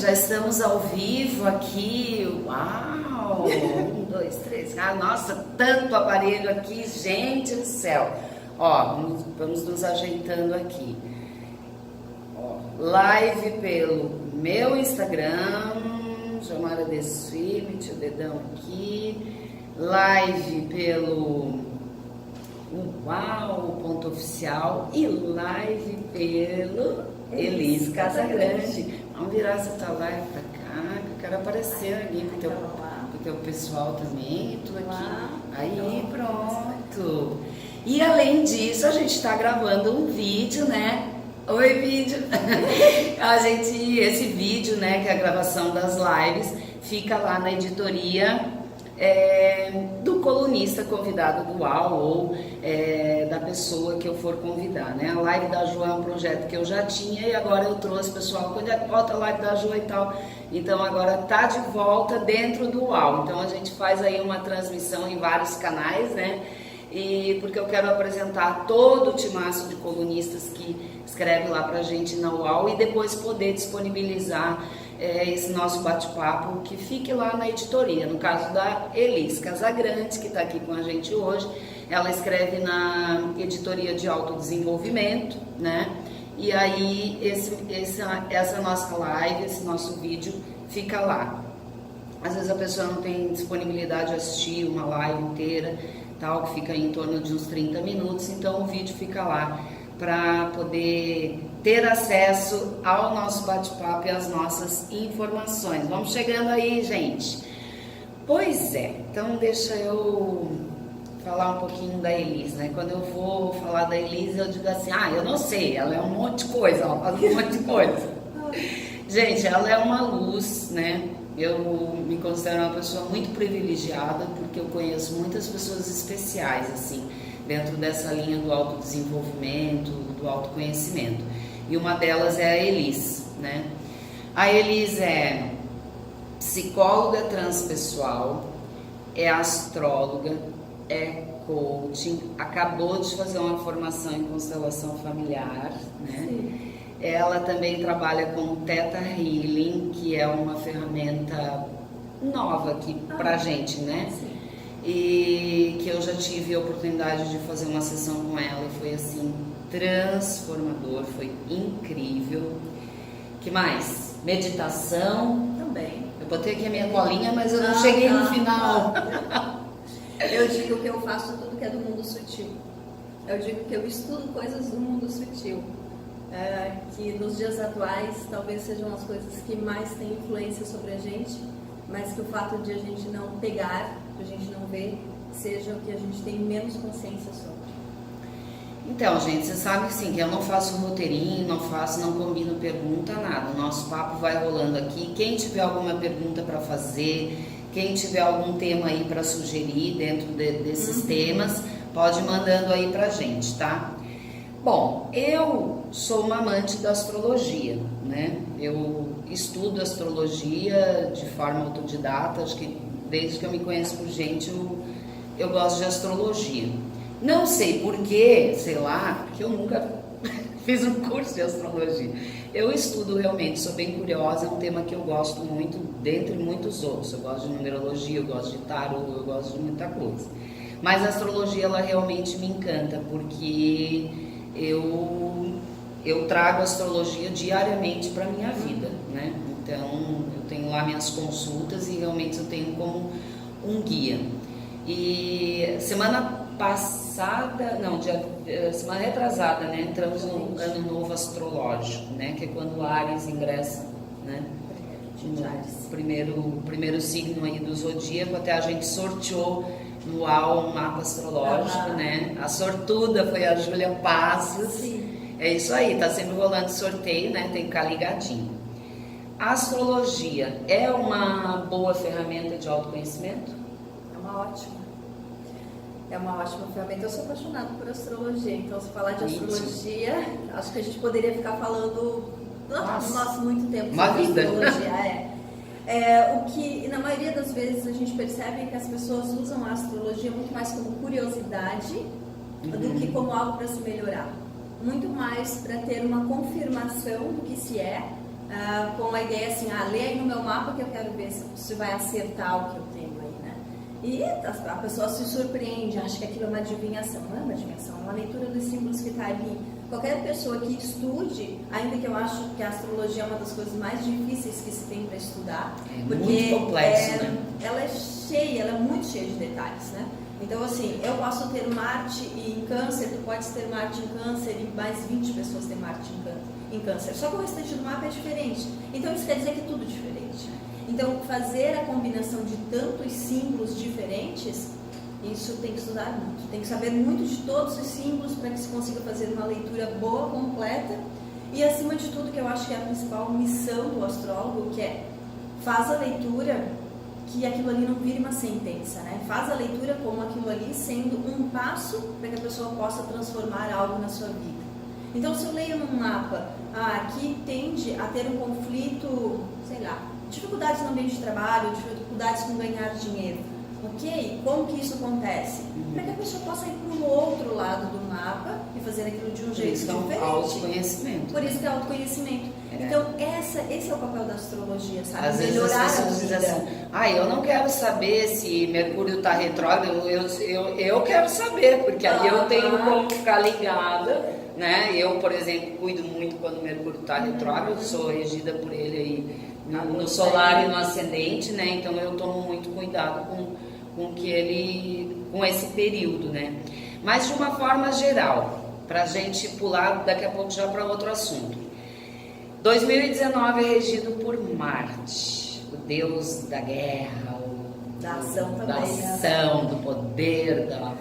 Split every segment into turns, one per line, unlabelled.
já estamos ao vivo aqui. Uau! 1, 2, 3. Ah, nossa, tanto aparelho aqui, gente do céu. Ó, vamos nos ajeitando aqui. Ó, live pelo meu Instagram, Jamara Desfile, meti o dedão aqui. Live pelo Uau.oficial e live pelo Elis Casagrande. Vamos virar essa tua live pra cá, que eu quero aparecer ali pro teu pessoal também. Tô aqui. Aí, pronto. E além disso, a gente tá gravando um vídeo, né? Oi, vídeo! Esse vídeo, né, que é a gravação das lives, fica lá na editoria do colunista convidado do UAU ou da pessoa que eu for convidar, né? A live da Jo é um projeto que eu já tinha e agora eu trouxe, pessoal, quando é que volta a live da Jo e tal, então agora tá de volta dentro do UAU, então a gente faz aí uma transmissão em vários canais, né? E porque eu quero apresentar todo o timaço de colunistas que escreve lá pra gente na UAU e depois poder disponibilizar esse nosso bate-papo que fique lá na editoria. No caso da Elis Casagrande, que está aqui com a gente hoje, ela escreve na editoria de autodesenvolvimento, né? E aí essa nossa live, esse nosso vídeo fica lá. Às vezes a pessoa não tem disponibilidade de assistir uma live inteira, tal, que fica em torno de uns 30 minutos, então o vídeo fica lá para poder ter acesso ao nosso bate-papo e às nossas informações. Vamos chegando aí, gente. Pois é, então deixa eu falar um pouquinho da Elis, né? Quando eu vou falar da Elis, eu digo assim, eu não sei, ela é um monte de coisa, ela faz um monte de coisa. Gente, ela é uma luz, né? Eu me considero uma pessoa muito privilegiada, porque eu conheço muitas pessoas especiais, assim, dentro dessa linha do autodesenvolvimento, do autoconhecimento. E uma delas é a Elis, né? A Elis é psicóloga transpessoal, é astróloga, é coaching, acabou de fazer uma formação em constelação familiar, né? Sim. Ela também trabalha com Theta Healing, que é uma ferramenta nova aqui pra gente, né? Sim. E que eu já tive a oportunidade de fazer uma sessão com ela e foi assim transformador, foi incrível. Que mais? Meditação também. Eu botei aqui a minha colinha, mas eu não cheguei no final.
Eu digo que eu faço tudo que é do mundo sutil. Eu digo que eu estudo coisas do mundo sutil. Que nos dias atuais talvez sejam as coisas que mais têm influência sobre a gente, mas que o fato de a gente não pegar, de a gente não ver, seja o que a gente tem menos consciência sobre.
Então, gente, você sabe sim que eu não faço roteirinho, não combino pergunta, nada. O nosso papo vai rolando aqui. Quem tiver alguma pergunta para fazer, quem tiver algum tema aí para sugerir dentro desses temas, pode ir mandando aí pra gente, tá? Bom, eu sou uma amante da astrologia, né? Eu estudo astrologia de forma autodidata, acho que desde que eu me conheço por gente, eu gosto de astrologia. Não sei porquê, sei lá, porque eu nunca fiz um curso de astrologia. Eu estudo realmente, sou bem curiosa, é um tema que eu gosto muito, dentre muitos outros. Eu gosto de numerologia, eu gosto de tarô, eu gosto de muita coisa. Mas a astrologia, ela realmente me encanta, porque eu trago astrologia diariamente para minha vida, né? Então, eu tenho lá minhas consultas e realmente eu tenho como um guia. E semana retrasada, né? Entramos no ano novo astrológico, né? Que é quando o Áries ingressa, né? No primeiro signo aí do zodíaco, até a gente sorteou no UAU um mapa astrológico, né? A sortuda foi a Júlia Passos. Sim. É isso aí, tá sempre rolando sorteio, né? Tem que ficar ligadinho. A astrologia é uma boa ferramenta de autoconhecimento?
É uma ótima ferramenta. Eu sou apaixonada por astrologia, então se falar de astrologia, acho que a gente poderia ficar falando muito tempo sobre astrologia. O que na maioria das vezes a gente percebe é que as pessoas usam a astrologia muito mais como curiosidade do que como algo para se melhorar. Muito mais para ter uma confirmação do que se é com a ideia assim, lê aí no meu mapa que eu quero ver se vai acertar o que eu tenho aí, né? E a pessoa se surpreende, acha que aquilo é uma adivinhação. Não é uma adivinhação, é uma leitura dos símbolos que está ali. Qualquer pessoa que estude, ainda que eu acho que a astrologia é uma das coisas mais difíceis que se tem para estudar, porque
muito complexo, né?
Ela é cheia, ela é muito cheia de detalhes, né? Então, assim, eu posso ter Marte em Câncer, tu pode ter Marte em Câncer e mais 20 pessoas têm Marte em Câncer. Só que o restante do mapa é diferente. Então, isso quer dizer que é tudo diferente. Então, fazer a combinação de tantos símbolos diferentes, isso tem que estudar muito. Tem que saber muito de todos os símbolos para que se consiga fazer uma leitura boa, completa. E, acima de tudo, que eu acho que é a principal missão do astrólogo, que é faz a leitura que aquilo ali não vire uma sentença, né? Faz a leitura como aquilo ali sendo um passo para que a pessoa possa transformar algo na sua vida. Então, se eu leio num mapa, aqui tende a ter um conflito, sei lá, dificuldades no ambiente de trabalho, dificuldades com ganhar dinheiro. Ok? Como que isso acontece? Para que a pessoa possa ir para o outro lado do mapa e fazer aquilo de um jeito diferente.
Autoconhecimento.
Por isso que é autoconhecimento. Então, esse é o papel da astrologia, sabe?
Às
Melhorar
vezes as
a
pessoas
vida.
dizem assim, eu não quero saber se Mercúrio está retrógrado, eu quero saber, porque aí eu tenho como ficar ligada, né? Eu, por exemplo, cuido muito quando Mercúrio está retrógrado, sou regida por ele aí no solar e no ascendente, né? Então eu tomo muito cuidado com esse período, né? Mas de uma forma geral, para a gente pular daqui a pouco já para outro assunto. 2019 é regido por Marte, o deus da guerra,
da ação também,
da ação, do poder, da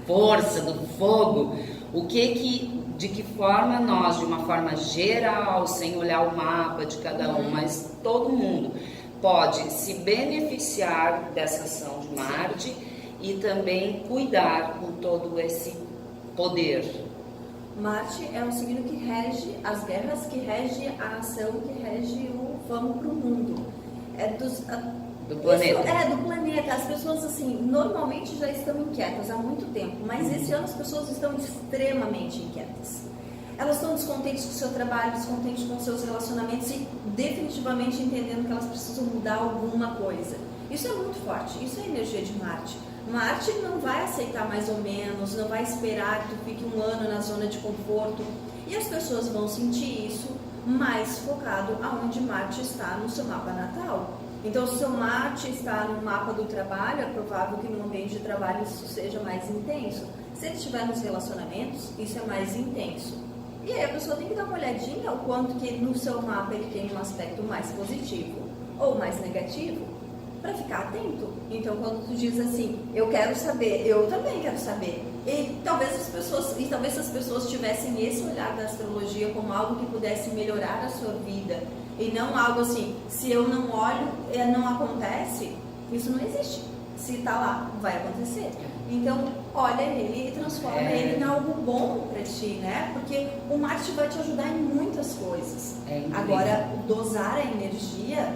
força, do fogo. De que forma nós, de uma forma geral, sem olhar o mapa de cada um, mas todo mundo pode se beneficiar dessa ação de Marte e também cuidar com todo esse poder.
Marte é um signo que rege as guerras, que rege a ação, que rege o vamos para o mundo.
Do planeta.
Do planeta. As pessoas, assim, normalmente já estão inquietas há muito tempo, mas esse ano as pessoas estão extremamente inquietas. Elas estão descontentes com o seu trabalho, descontentes com os seus relacionamentos e definitivamente entendendo que elas precisam mudar alguma coisa. Isso é muito forte, isso é a energia de Marte. Marte não vai aceitar mais ou menos, não vai esperar que tu fique um ano na zona de conforto. E as pessoas vão sentir isso mais focado aonde Marte está no seu mapa natal. Então, se o seu Marte está no mapa do trabalho, é provável que no ambiente de trabalho isso seja mais intenso. Se ele estiver nos relacionamentos, isso é mais intenso. E aí a pessoa tem que dar uma olhadinha o quanto que no seu mapa ele tem um aspecto mais positivo ou mais negativo, para ficar atento. Então, quando tu diz assim, eu quero saber, eu também quero saber. E talvez as pessoas tivessem esse olhar da astrologia como algo que pudesse melhorar a sua vida e não algo assim, se eu não olho, não acontece. Isso não existe. Se tá lá, vai acontecer. Então, olha ele e transforma ele em algo bom para ti, né? Porque o Marte vai te ajudar em muitas coisas. Agora, dosar a energia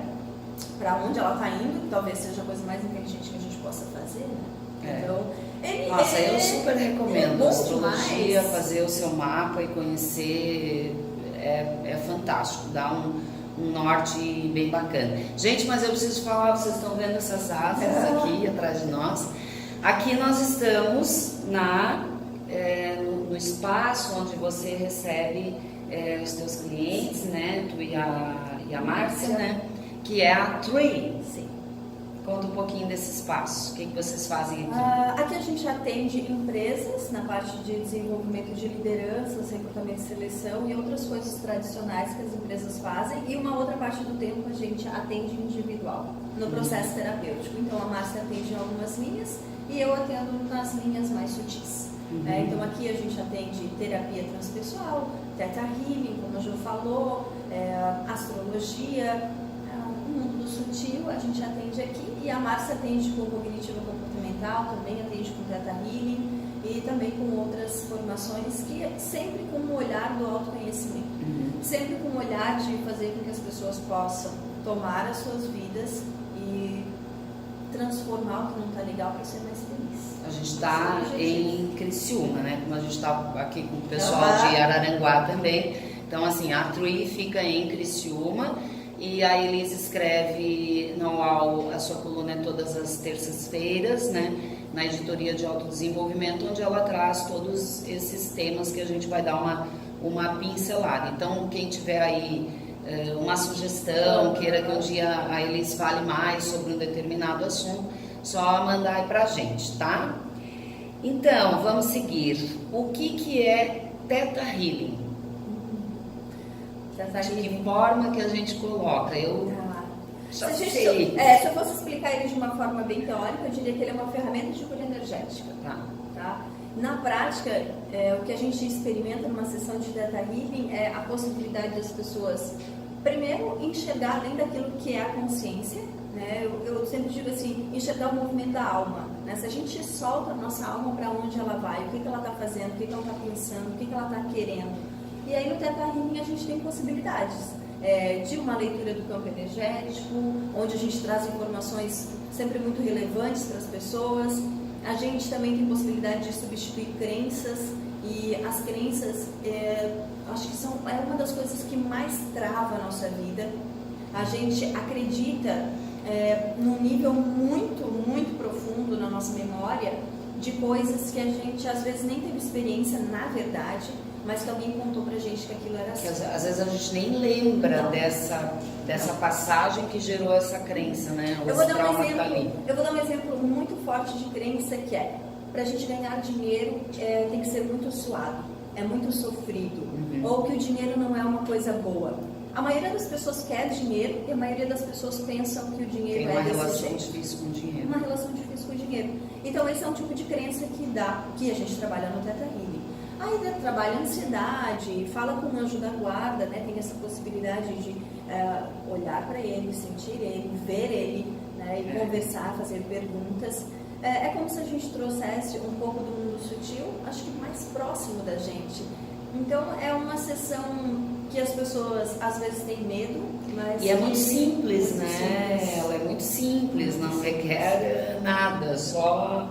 para onde ela está indo, talvez seja a coisa mais inteligente que a gente possa fazer, né? Então,
eu super recomendo a astrologia,
demais.
fazer o seu mapa e conhecer, é fantástico, dá um norte bem bacana. Gente, mas eu preciso falar, vocês estão vendo essas asas aqui atrás de nós? Aqui nós estamos no espaço onde você recebe os teus clientes, né? Tu e a Márcia, né? Que é a Tree.
Sim.
Conta um pouquinho desse espaço. O que vocês fazem aqui?
Aqui a gente atende empresas na parte de desenvolvimento de lideranças, recrutamento e seleção e outras coisas tradicionais que as empresas fazem. E uma outra parte do tempo a gente atende individual, no processo terapêutico. Então a Márcia atende em algumas linhas e eu atendo nas linhas mais sutis. Então aqui a gente atende terapia transpessoal, Theta Healing, como a Jo falou, astrologia, o mundo do sutil a gente atende aqui, e a Márcia atende com cognitiva comportamental, também atende com Theta Healing e também com outras formações, que é sempre com o olhar do autoconhecimento, sempre com o olhar de fazer com que as pessoas possam tomar as suas vidas e transformar o que não está legal para ser mais feliz.
A gente está em Criciúma, né? Como a gente está aqui com o pessoal de Araranguá também, Então, assim, a Tree fica em Criciúma e a Elis escreve no UOL, a sua coluna é todas as terças-feiras, né? Na editoria de autodesenvolvimento, onde ela traz todos esses temas que a gente vai dar uma pincelada. Então, quem tiver aí uma sugestão, queira que um dia a Elis fale mais sobre um determinado assunto, só mandar aí pra gente, tá? Então, vamos seguir. O que é Theta Healing? De que forma que a gente coloca? Eu já sei.
Se eu fosse explicar ele de uma forma bem teórica, eu diria que ele é uma ferramenta de cura energética. Tá? Na prática, o que a gente experimenta numa sessão de Theta Healing é a possibilidade das pessoas, primeiro, enxergar além daquilo que é a consciência, né? Eu sempre digo assim, enxergar o movimento da alma, né? Se a gente solta a nossa alma para onde ela vai, o que ela está fazendo, o que ela está pensando, o que ela está querendo. E aí no Theta Healing a gente tem possibilidades de uma leitura do campo energético, onde a gente traz informações sempre muito relevantes para as pessoas. A gente também tem possibilidade de substituir crenças, e as crenças, acho que é uma das coisas que mais trava a nossa vida. A gente acredita num nível muito, muito profundo na nossa memória de coisas que a gente às vezes nem teve experiência na verdade, mas que alguém contou pra gente que aquilo era assim.
Às vezes a gente nem lembra dessa passagem que gerou essa crença, né?
Eu vou dar um exemplo muito forte de crença que pra gente ganhar dinheiro tem que ser muito suado, é muito sofrido, ou que o dinheiro não é uma coisa boa. A maioria das pessoas quer dinheiro e a maioria das pessoas pensam que o dinheiro
tem uma relação difícil com o dinheiro.
Uma relação difícil com o dinheiro. Então esse é um tipo de crença que a gente trabalha no Theta Healing. Aí trabalha a ansiedade, fala com o anjo da guarda, né? Tem essa possibilidade de olhar para ele, sentir ele, ver ele, né? E conversar, fazer perguntas. É como se a gente trouxesse um pouco do mundo sutil, acho que mais próximo da gente. Então é uma sessão que as pessoas às vezes têm medo, mas...
E é muito simples, né? Ela é muito simples, não requer nada, só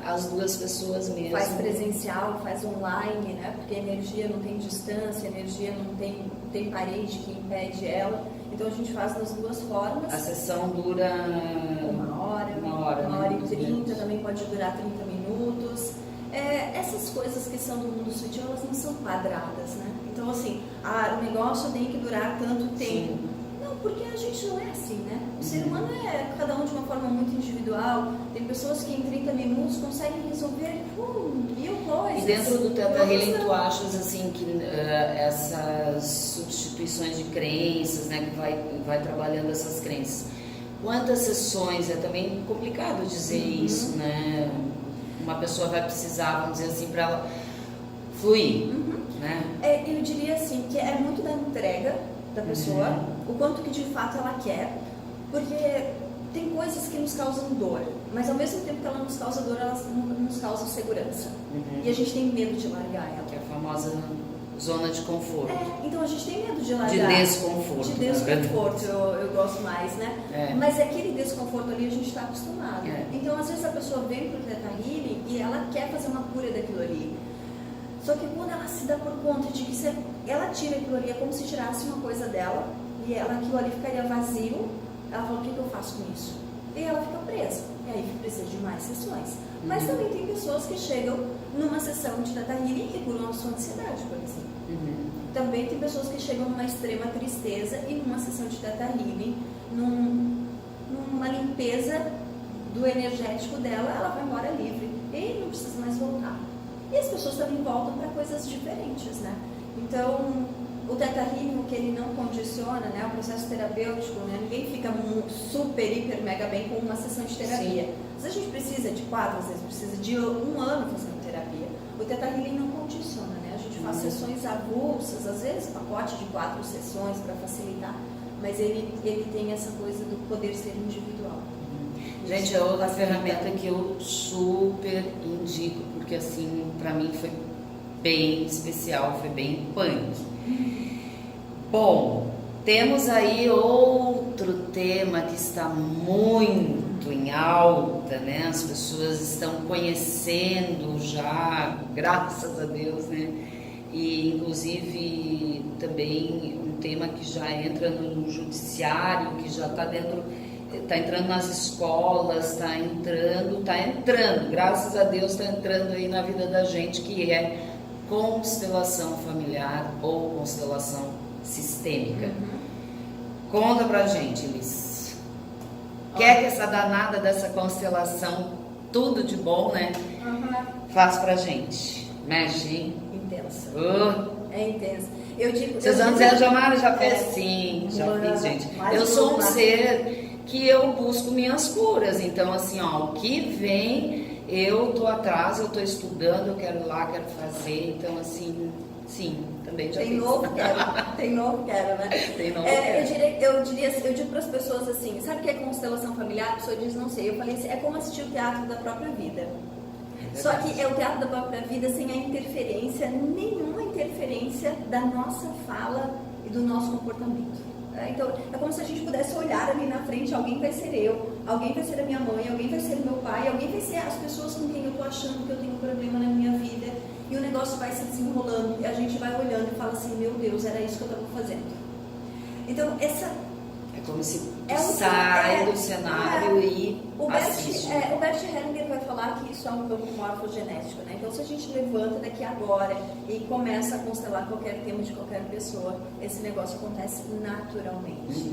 as duas pessoas mesmo.
Faz presencial, faz online, né? Porque a energia não tem distância, a energia não tem parede que impede ela. Então a gente faz das duas formas.
A sessão dura
uma hora e 30, também pode durar 30 minutos. Essas coisas que são do mundo sutil, elas não são quadradas, né? Então assim, o negócio tem que durar tanto tempo. Sim. Não, porque a gente não é assim, né? O ser humano é cada um de uma forma muito individual. Tem pessoas que em 30 minutos conseguem resolver mil coisas.
E dentro do Theta Healing, tu achas assim que essas substituições de crenças, né, que vai trabalhando essas crenças, quantas sessões? É também complicado dizer isso, né? Uma pessoa vai precisar, vamos dizer assim, para ela fluir, né?
Eu diria assim, que é muito da entrega da pessoa, o quanto que de fato ela quer, porque tem coisas que nos causam dor, mas ao mesmo tempo que ela nos causa dor, ela nos causa segurança. E a gente tem medo de largar ela.
Que é a famosa zona de conforto.
Então a gente tem medo de largar.
De desconforto.
De desconforto, eu gosto mais, né? Mas aquele desconforto ali a gente está acostumado. Então às vezes a pessoa vem para o Theta Healing e ela quer fazer uma cura daquilo ali. Só que quando ela se dá por conta de que ela tira aquilo ali, é como se tirasse uma coisa dela e aquilo ali ficaria vazio, ela fala, o que eu faço com isso? E ela fica presa. E aí precisa de mais sessões. Mas também tem pessoas que chegam numa sessão de Theta Healing e curam a sua ansiedade, por exemplo. Também tem pessoas que chegam numa extrema tristeza e numa sessão de Theta Healing, numa limpeza do energético dela, ela vai embora livre e não precisa mais voltar. E as pessoas também voltam para coisas diferentes, né? Então, o Theta Healing, o que ele não condiciona, né? O processo terapêutico, né? Ninguém fica super, hiper, mega bem com uma sessão de terapia. Às vezes a gente precisa de 4, às vezes precisa de 1 ano fazendo terapia. O Theta Healing não condiciona, né? A gente faz sessões avulsas, às vezes pacote de 4 sessões para facilitar, mas ele tem essa coisa do poder ser individual.
Gente, é outra ferramenta que eu super indico, porque assim, pra mim foi bem especial, foi bem punk. Bom, temos aí outro tema que está muito em alta, né? As pessoas estão conhecendo já, graças a Deus, né? E inclusive também um tema que já entra no judiciário, que já está entrando nas escolas, está entrando, graças a Deus está entrando aí na vida da gente, que é constelação familiar ou constelação sistêmica. Conta pra gente, Liz. Quer que essa danada dessa constelação, tudo de bom, né? Faz pra gente. Mexe, hein?
Intensa. É intensa. Eu digo.
Vocês vão dizer, a Jamara já fez? Sim, já fiz, gente. Eu sou um ser que eu busco minhas curas. Então, assim, ó, o que vem, eu tô atrás, eu tô estudando, eu quero ir lá, quero fazer. Então, assim, sim, também já
tem
fiz.
Novo, quero. Tem novo, quero, né?
Tem novo, quero.
Eu digo para as pessoas assim, sabe o que é constelação familiar? A pessoa diz, não sei. Eu falei assim, é como assistir o teatro da própria vida. Só que é o teatro da própria vida sem a interferência, nenhuma interferência da nossa fala e do nosso comportamento. Então, é como se a gente pudesse olhar ali na frente, alguém vai ser eu, alguém vai ser a minha mãe, alguém vai ser o meu pai, alguém vai ser as pessoas com quem eu estou achando que eu tenho um problema na minha vida, e o negócio vai se desenrolando, e a gente vai olhando e fala assim, meu Deus, era isso que eu estava fazendo. Então, essa...
É como se sai do cenário e assiste.
O Bert Hellinger vai falar que isso é um campo morfogenético, né? Então, se a gente levanta daqui agora e começa a constelar qualquer tema de qualquer pessoa, esse negócio acontece naturalmente.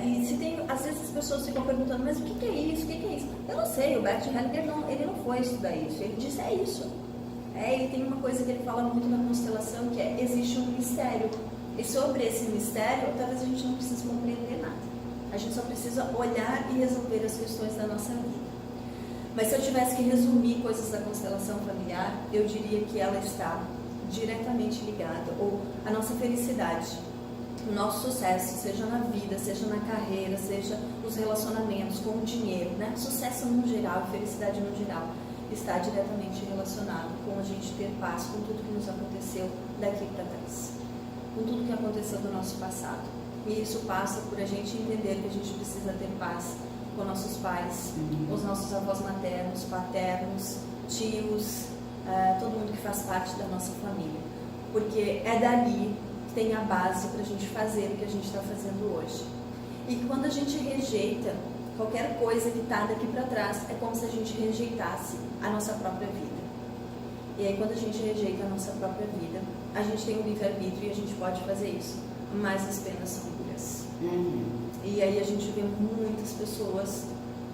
E se tem, às vezes as pessoas ficam perguntando, mas o que é isso? O que é isso? Eu não sei, o Bert Hellinger ele não foi estudar isso, ele disse, é isso. E tem uma coisa que ele fala muito na constelação, que é, existe um mistério. E sobre esse mistério, talvez a gente não precise compreender nada. A gente só precisa olhar e resolver as questões da nossa vida. Mas se eu tivesse que resumir coisas da constelação familiar, eu diria que ela está diretamente ligada, ou a nossa felicidade, o nosso sucesso, seja na vida, seja na carreira, seja nos relacionamentos, com o dinheiro, né? Sucesso no geral, felicidade no geral, está diretamente relacionado com a gente ter paz com tudo que nos aconteceu daqui para trás, com tudo que aconteceu do nosso passado. E isso passa por a gente entender que a gente precisa ter paz com nossos pais, com os nossos avós maternos, paternos, tios, todo mundo que faz parte da nossa família. Porque é dali que tem a base para a gente fazer o que a gente está fazendo hoje. E quando a gente rejeita qualquer coisa que está daqui para trás, é como se a gente rejeitasse a nossa própria vida. E aí quando a gente rejeita a nossa própria vida, a gente tem um livre-arbítrio e a gente pode fazer isso, mas as penas são duras. E aí a gente vê muitas pessoas,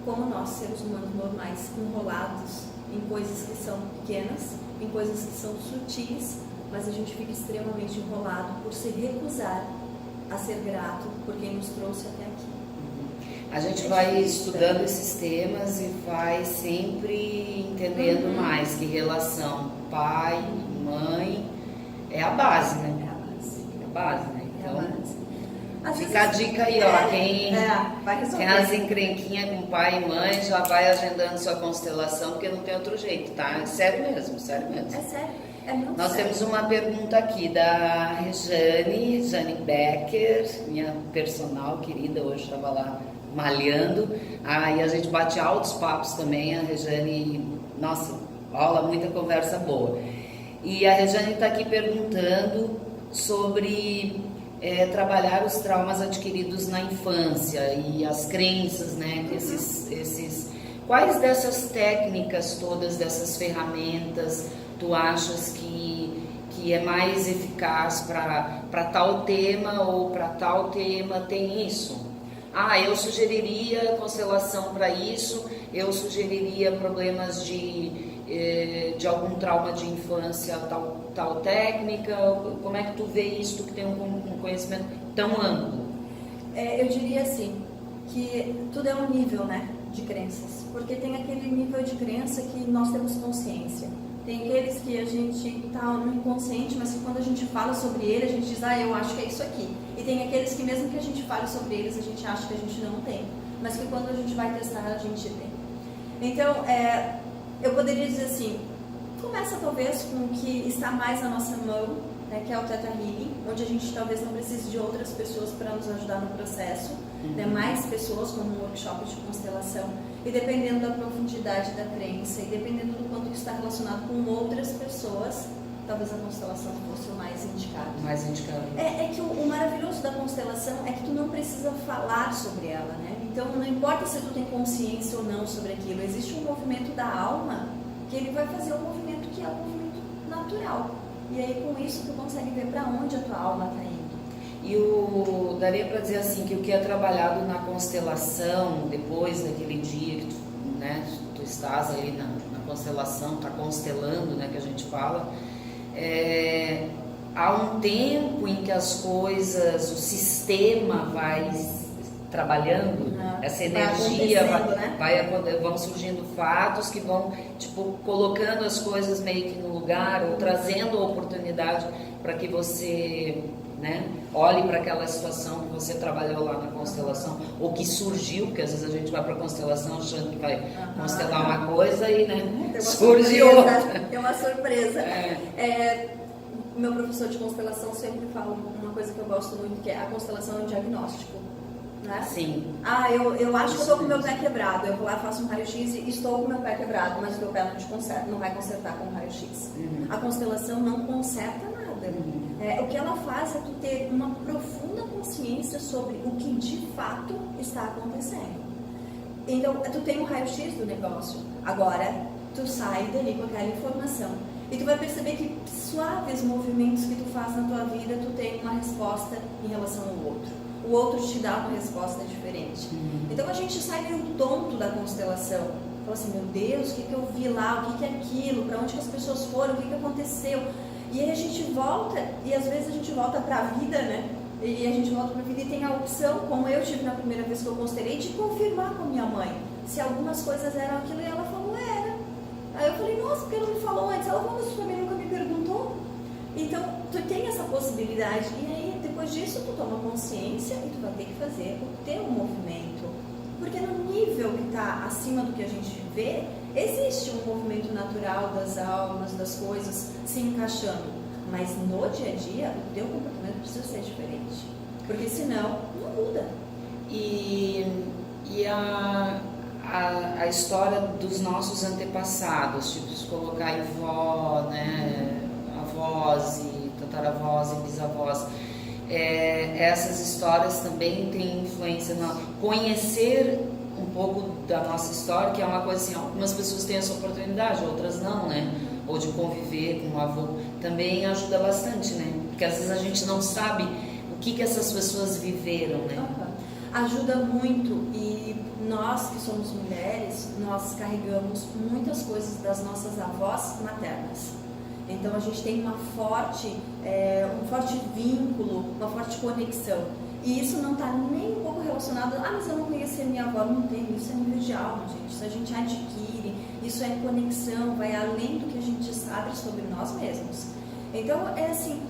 como nós, seres humanos normais, enrolados em coisas que são pequenas, em coisas que são sutis, mas a gente fica extremamente enrolado por se recusar a ser grato por quem nos trouxe até aqui.
A gente vai estudando esses temas e vai sempre entendendo mais que relação pai e mãe é a base, né?
É a base.
É a base, né? Então,
base.
Fica a dica aí, ó. Quem as encrenquinhas com pai e mãe já vai agendando sua constelação, porque não tem outro jeito, tá? É sério mesmo, sério mesmo.
É sério. É muito
Nós
sério.
temos uma pergunta aqui da Rejane Becker, minha personal querida, hoje estava lá malhando. E a gente bate altos papos também. A Rejane, nossa, rola muita conversa boa. E a Rejane está aqui perguntando sobre trabalhar os traumas adquiridos na infância e as crenças, né? Quais dessas técnicas todas, dessas ferramentas, tu achas que é mais eficaz para tal tema ou para tal tema tem isso? Eu sugeriria constelação para isso, eu sugeriria problemas de algum trauma de infância, tal técnica. Como é que tu vê isso, tu que tem um conhecimento tão amplo?
Eu diria assim, que tudo é um nível, né, de crenças, porque tem aquele nível de crença que nós temos consciência. Tem aqueles que a gente está no inconsciente, mas que quando a gente fala sobre ele, a gente diz, eu acho que é isso aqui. E tem aqueles que mesmo que a gente fale sobre eles, a gente acha que a gente não tem, mas que quando a gente vai testar, a gente tem. Então, eu poderia dizer assim, começa talvez com o que está mais na nossa mão, né, que é o Theta Healing, onde a gente talvez não precise de outras pessoas para nos ajudar no processo, né, mais pessoas como um workshop de constelação, e dependendo da profundidade da crença, e dependendo do quanto está relacionado com outras pessoas, talvez a constelação fosse o mais indicado.
mais indicado.
É que o maravilhoso da constelação é que tu não precisa falar sobre ela, né? Então não importa se tu tem consciência ou não sobre aquilo, existe um movimento da alma que ele vai fazer um movimento que é um movimento natural. E aí com isso tu consegue ver para onde a tua alma está indo.
E daria para dizer assim que o que é trabalhado na constelação, depois daquele dia que tu, né, tu estás ali na constelação, tá constelando, né, que a gente fala, há um tempo em que as coisas, o sistema vai trabalhando, essa energia vão surgindo fatos que vão tipo colocando as coisas meio que no lugar ou trazendo a oportunidade para que você, né, olhe para aquela situação que você trabalhou lá na constelação ou que surgiu, porque às vezes a gente vai para a constelação achando que vai constelar uma coisa e, né, surge outra.
Tem uma surpresa. O meu professor de constelação sempre fala uma coisa que eu gosto muito, que é a constelação é um diagnóstico. Né?
Sim.
Eu acho que eu estou com o meu pé quebrado. Eu vou lá, faço um raio-x e estou com o meu pé quebrado, mas o meu pé não vai consertar com o raio-x. A constelação não conserta nada. O que ela faz é tu ter uma profunda consciência sobre o que de fato está acontecendo. Então, tu tem um raio-x do negócio. Agora, tu sai dali com aquela informação. E tu vai perceber que suaves movimentos que tu faz na tua vida, tu tem uma resposta em relação ao outro. O outro te dá uma resposta diferente. Então a gente sai meio tonto da constelação. Fala assim, meu Deus, o que eu vi lá? O que é aquilo? Para onde que as pessoas foram? O que aconteceu? E aí a gente volta, e às vezes a gente volta para a vida, né? E a gente volta para a vida e tem a opção, como eu tive na primeira vez que eu constelei, de confirmar com minha mãe se algumas coisas eram aquilo, e ela falou, era. Aí eu falei, nossa, por que ela não me falou antes? Ela falou, mas também nunca me perguntou. Então, tu tem essa possibilidade, e aí, depois disso, tu toma consciência e tu vai ter que fazer o teu movimento. Porque no nível que está acima do que a gente vê, existe um movimento natural das almas, das coisas se encaixando. Mas no dia a dia, o teu comportamento precisa ser diferente. Porque senão, não muda.
E a história dos nossos antepassados, tipo, se colocar em vó, né, avós e tataravós e bisavós, essas histórias também têm influência na conhecer um pouco da nossa história, que é uma coisa assim, algumas pessoas têm essa oportunidade, outras não, né? Ou de conviver com o avô, também ajuda bastante, né? Porque às vezes a gente não sabe o que essas pessoas viveram, né?
Ajuda muito, e nós que somos mulheres, nós carregamos muitas coisas das nossas avós maternas. Então a gente tem um forte vínculo, uma forte conexão. E isso não está nem um pouco relacionado, mas eu não conheci a minha avó, não tem, isso é nível de alma, gente. Isso a gente adquire, isso é conexão, vai além do que a gente sabe sobre nós mesmos. Então é assim,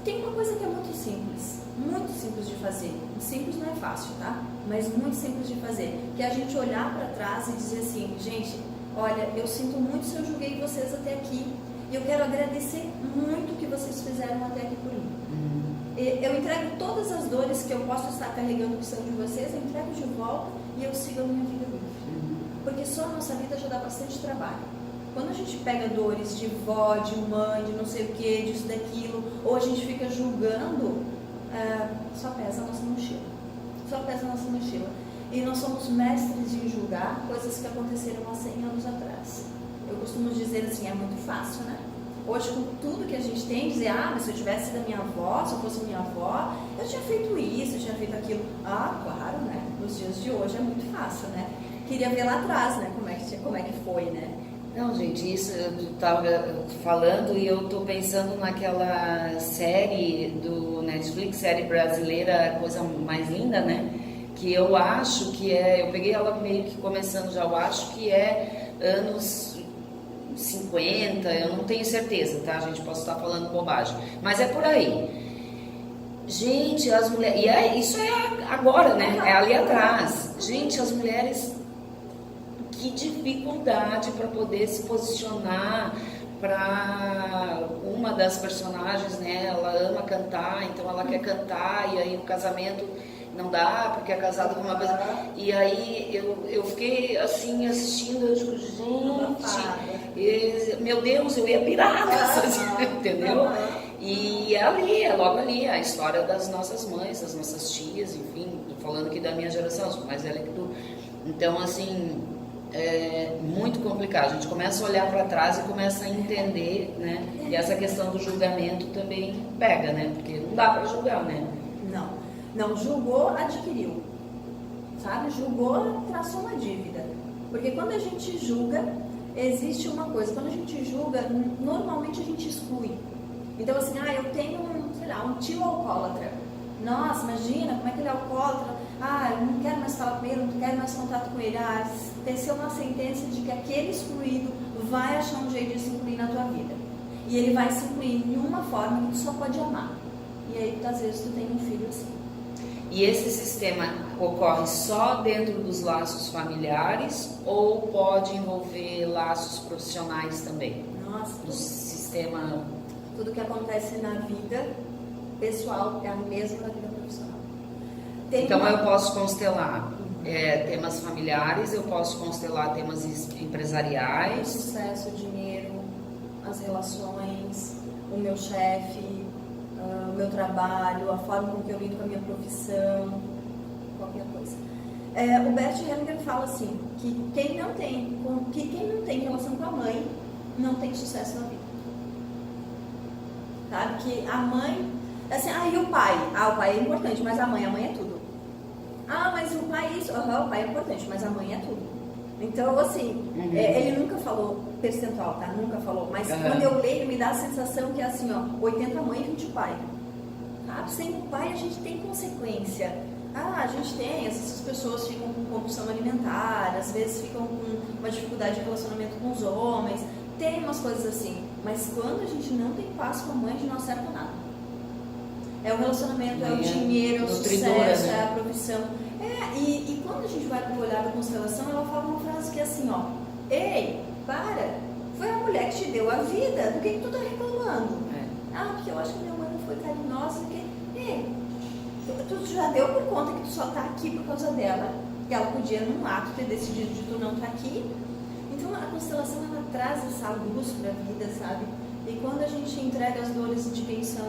tem uma coisa que é muito simples de fazer. Simples não é fácil, tá? Mas muito simples de fazer. Que é a gente olhar para trás e dizer assim, gente, olha, eu sinto muito se eu julguei vocês até aqui. E eu quero agradecer muito o que vocês fizeram até aqui por mim. Eu entrego todas as dores que eu posso estar carregando que são de vocês, eu entrego de volta e eu sigo a minha vida livre. Porque só a nossa vida já dá bastante trabalho. Quando a gente pega dores de vó, de mãe, de não sei o que, disso, daquilo, ou a gente fica julgando, só pesa a nossa mochila. Só pesa a nossa mochila. E nós somos mestres em julgar coisas que aconteceram há 100 anos atrás. Eu costumo dizer assim, é muito fácil, né? Hoje, com tudo que a gente tem, dizer, mas se eu tivesse sido a minha avó, se eu fosse minha avó, eu tinha feito isso, eu tinha feito aquilo. Claro, né? Nos dias de hoje é muito fácil, né? Queria ver lá atrás, né? Como é que foi, né?
Não, gente, isso eu estava falando e eu estou pensando naquela série do Netflix, série brasileira, Coisa Mais Linda, né? Que eu acho que eu peguei ela meio que começando já, eu acho que é anos 50, eu não tenho certeza, tá, gente? Posso estar falando bobagem, mas é por aí. Gente, as mulheres, e isso é agora, né? É ali atrás. Gente, as mulheres, que dificuldade para poder se posicionar. Para uma das personagens, né? Ela ama cantar, então ela quer cantar, e aí o casamento não dá, porque é casada com uma coisa. E aí eu fiquei assim assistindo, eu digo, gente, meu Deus, eu ia pirar, entendeu? E é ali, é logo ali, a história das nossas mães, das nossas tias, enfim, tô falando aqui da minha geração, sou mais velha que tu. Então, assim, é muito complicado. A gente começa a olhar para trás e começa a entender, né? E essa questão do julgamento também pega, né? Porque não dá para julgar, né?
Não julgou, adquiriu. Sabe? Julgou, traçou uma dívida. Porque quando a gente julga, existe uma coisa. Quando a gente julga, normalmente a gente exclui. Então, assim, eu tenho, sei lá, um tio alcoólatra. Nossa, imagina como é que ele é alcoólatra. Eu não quero mais falar com ele, não quero mais contato com ele. Teceu uma sentença de que aquele excluído vai achar um jeito de se incluir na tua vida. E ele vai se incluir em uma forma que tu só pode amar. E aí, às vezes, tu tem um filho assim.
E esse sistema ocorre só dentro dos laços familiares ou pode envolver laços profissionais também?
Nossa,
o sistema...
Tudo que acontece na vida pessoal é a mesma na vida profissional.
Então eu posso constelar temas familiares, eu posso constelar temas empresariais.
O sucesso, o dinheiro, as relações, o meu chefe, o meu trabalho, a forma com que eu lido com a minha profissão, qualquer coisa. O Bert Hellinger fala assim, que quem não tem relação com a mãe não tem sucesso na vida. Sabe? Que a mãe, assim, e o pai? O pai é importante, mas a mãe é tudo. Mas o pai é isso, o pai é importante, mas a mãe é tudo. Então, assim, ele nunca falou percentual, tá? Nunca falou, mas quando eu leio, me dá a sensação que é assim, 80 mãe e 20 pai. Sem o pai a gente tem consequência. A gente tem, essas pessoas ficam com compulsão alimentar, às vezes ficam com uma dificuldade de relacionamento com os homens, tem umas coisas assim, mas quando a gente não tem paz com a mãe, a gente não acerta nada. É o relacionamento, é o dinheiro, é o sucesso, né? É a profissão. E quando a gente vai para o olhar da constelação, ela fala uma frase que é assim, ei, para, foi a mulher que te deu a vida, do que tu tá reclamando? Porque eu acho que minha mãe não foi carinhosa, tu já deu por conta que tu só tá aqui por causa dela, que ela podia num ato ter decidido de tu não estar aqui. Então a constelação ela traz essa luz para a vida, sabe? E quando a gente entrega as dores de quem são,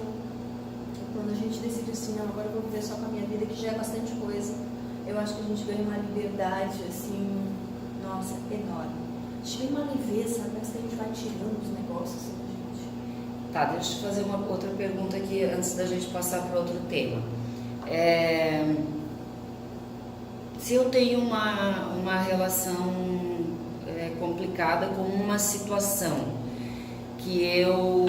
quando a gente decide assim, não, agora eu vou viver só com a minha vida, que já é bastante coisa, eu acho que a gente ganha uma liberdade, assim, nossa, enorme. A gente ganha uma leveza, parece que a gente vai tirando os negócios assim, da gente.
Tá, deixa eu fazer uma outra pergunta aqui antes da gente passar para outro tema. Se eu tenho uma relação complicada com uma situação que eu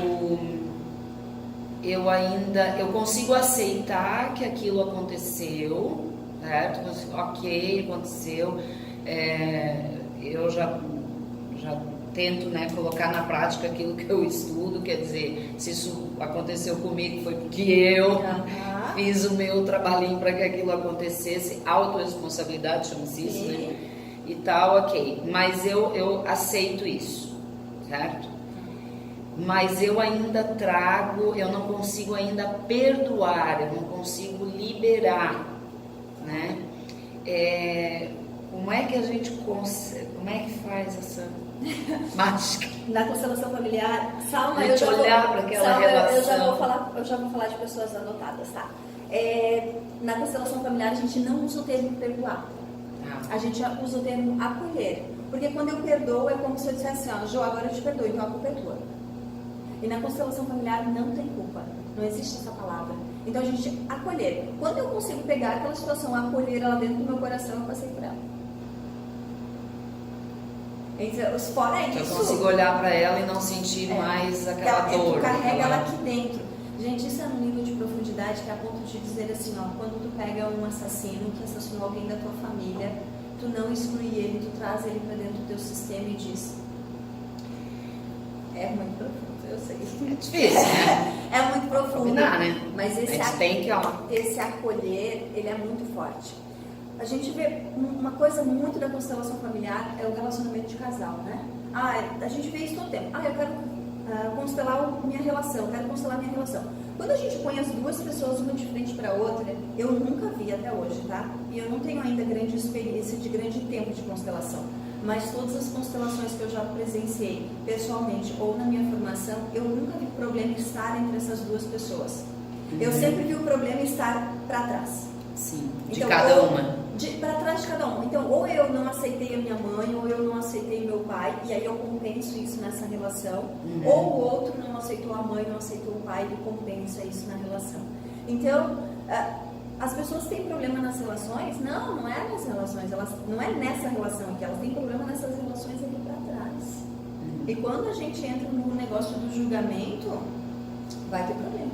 consigo aceitar que aquilo aconteceu, certo? Ok, aconteceu, eu já tento, né, colocar na prática aquilo que eu estudo, quer dizer, se isso aconteceu comigo foi porque eu fiz o meu trabalhinho para que aquilo acontecesse, autorresponsabilidade, chama-se isso, né? E tal, ok. Mas eu aceito isso, certo? Mas eu ainda eu não consigo ainda perdoar, eu não consigo liberar, né? Como é que a gente consegue, como é que faz essa mágica?
Na constelação familiar, Salma,
eu já olhar para aquela relação.
Eu já vou falar de pessoas adotadas, tá? Na constelação familiar a gente não usa o termo perdoar. A gente usa o termo acolher. Porque quando eu perdoo é como se eu dissesse assim, Jô, agora eu te perdoo, então a culpa é tua. E na constelação familiar não tem culpa. Não existe essa palavra. Então a gente acolher. Quando eu consigo pegar aquela situação, acolher ela dentro do meu coração, eu passei por ela. Então, fora isso,
eu consigo olhar para ela e não sentir mais aquela dor.
Tu carrega ela aqui dentro. Gente, isso é um nível de profundidade que é a ponto de dizer assim, quando tu pega um assassino que assassinou alguém da tua família, tu não exclui ele, tu traz ele para dentro do teu sistema e diz, é muito profundo, eu sei.
É difícil, né?
É muito profundo.
Combinar, né?
Mas esse acolher, ele é muito forte. A gente vê uma coisa muito da constelação familiar, é o relacionamento de casal, né? A gente vê isso todo o tempo. Eu quero constelar minha relação, quero constelar minha relação. Quando a gente põe as duas pessoas uma de frente para a outra, eu nunca vi até hoje, tá? E eu não tenho ainda grande experiência de grande tempo de constelação. mas todas as constelações que eu já presenciei, pessoalmente ou na minha formação, eu nunca vi problema em estar entre essas duas pessoas. Eu sempre vi o problema em estar para trás.
Sim, de
então,
cada uma.
Para trás de cada uma. Então, ou eu não aceitei a minha mãe, ou eu não aceitei meu pai, e aí eu compenso isso nessa relação. Ou o outro não aceitou a mãe, não aceitou o pai, e compensa isso na relação. Então, as pessoas têm problema nas relações? Não, não é nas relações. Não é nessa relação aqui, elas têm problema nessas relações aqui para trás. E quando a gente entra no negócio do julgamento, vai ter problema.